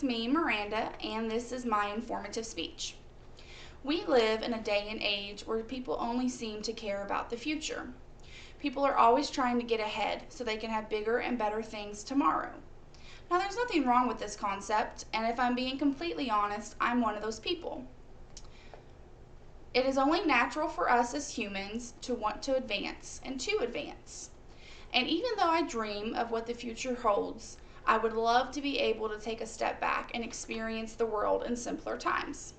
it's me, Miranda, and this is my informative speech. We live in a day and age where people only seem to care about the future. People are always trying to get ahead so they can have bigger and better things tomorrow. Now, there's nothing wrong with this concept, and if I'm being completely honest, I'm one of those people. It is only natural for us as humans to want to advance and to advance. And even though I dream of what the future holds, I would love to be able to take a step back and experience the world in simpler times.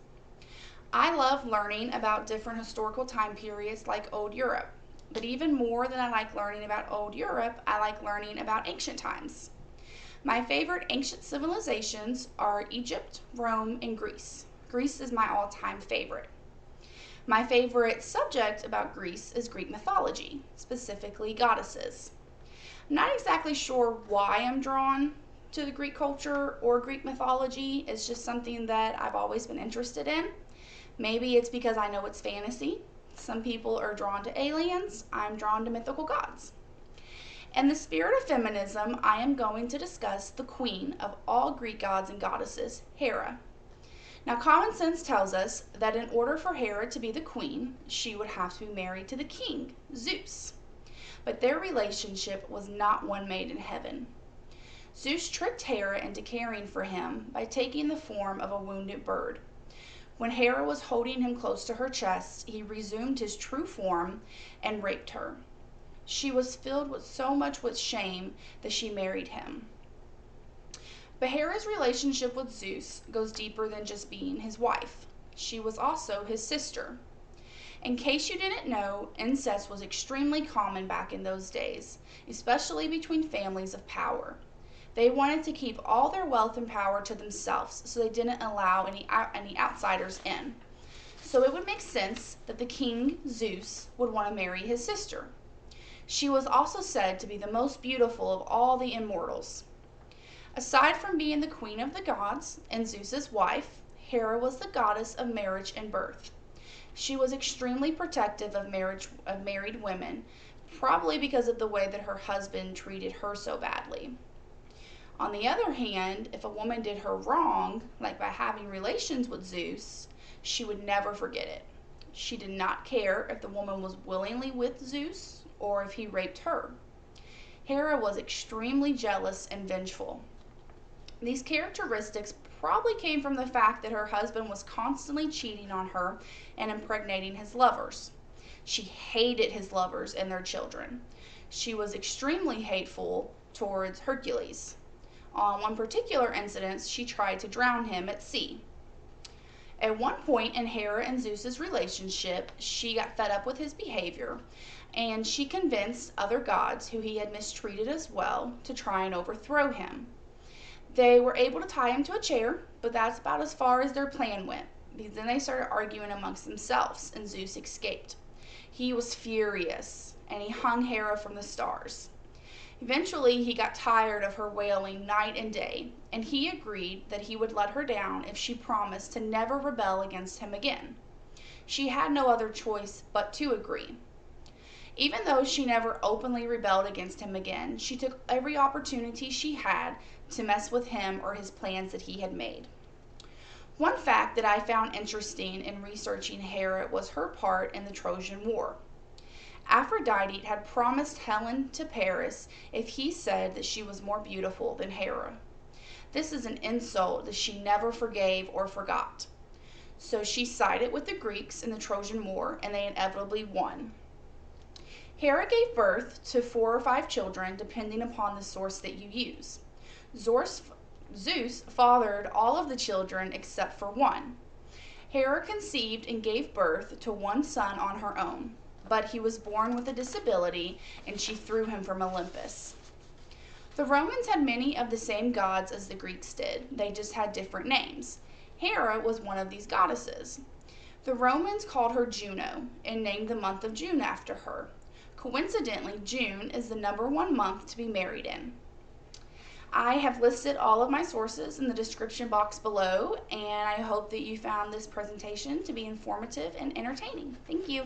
I love learning about different historical time periods like Old Europe. But even more than I like learning about Old Europe, I like learning about ancient times. My favorite ancient civilizations are Egypt, Rome, and Greece. Greece is my all-time favorite. My favorite subject about Greece is Greek mythology, specifically goddesses. I'm not exactly sure why I'm drawn to the Greek culture or Greek mythology. It's just something that I've always been interested in. Maybe it's because I know it's fantasy. Some people are drawn to aliens. I'm drawn to mythical gods. In the spirit of feminism, I am going to discuss the queen of all Greek gods and goddesses, Hera. Now, common sense tells us that in order for Hera to be the queen, she would have to be married to the king, Zeus. But their relationship was not one made in heaven. Zeus tricked Hera into caring for him by taking the form of a wounded bird. When Hera was holding him close to her chest, he resumed his true form and raped her. She was filled with so much with shame that she married him. But Hera's relationship with Zeus goes deeper than just being his wife. She was also his sister. In case you didn't know, incest was extremely common back in those days, especially between families of power. They wanted to keep all their wealth and power to themselves, so they didn't allow any outsiders in. So it would make sense that the king, Zeus, would want to marry his sister. She was also said to be the most beautiful of all the immortals. Aside from being the queen of the gods and Zeus's wife, Hera was the goddess of marriage and birth. She was extremely protective of married women, probably because of the way that her husband treated her so badly. On the other hand, if a woman did her wrong, like by having relations with Zeus, she would never forget it. She did not care if the woman was willingly with Zeus or if he raped her. Hera was extremely jealous and vengeful. These characteristics probably came from the fact that her husband was constantly cheating on her and impregnating his lovers. She hated his lovers and their children. She was extremely hateful towards Hercules. On one particular incident, she tried to drown him at sea. At one point in Hera and Zeus's relationship, she got fed up with his behavior, and she convinced other gods who he had mistreated as well to try and overthrow him. They were able to tie him to a chair, but that's about as far as their plan went, because then they started arguing amongst themselves, and Zeus escaped. He was furious, and he hung Hera from the stars. Eventually, he got tired of her wailing night and day, and he agreed that he would let her down if she promised to never rebel against him again. She had no other choice but to agree. Even though she never openly rebelled against him again, she took every opportunity she had to mess with him or his plans that he had made. One fact that I found interesting in researching Hera was her part in the Trojan War. Aphrodite had promised Helen to Paris if he said that she was more beautiful than Hera. This is an insult that she never forgave or forgot. So she sided with the Greeks in the Trojan War, and they inevitably won. Hera gave birth to 4 or 5 children, depending upon the source that you use. Zeus fathered all of the children except for one. Hera conceived and gave birth to one son on her own, but he was born with a disability, and she threw him from Olympus. The Romans had many of the same gods as the Greeks did. They just had different names. Hera was one of these goddesses. The Romans called her Juno and named the month of June after her. Coincidentally, June is the #1 month to be married in. I have listed all of my sources in the description box below, and I hope that you found this presentation to be informative and entertaining. Thank you.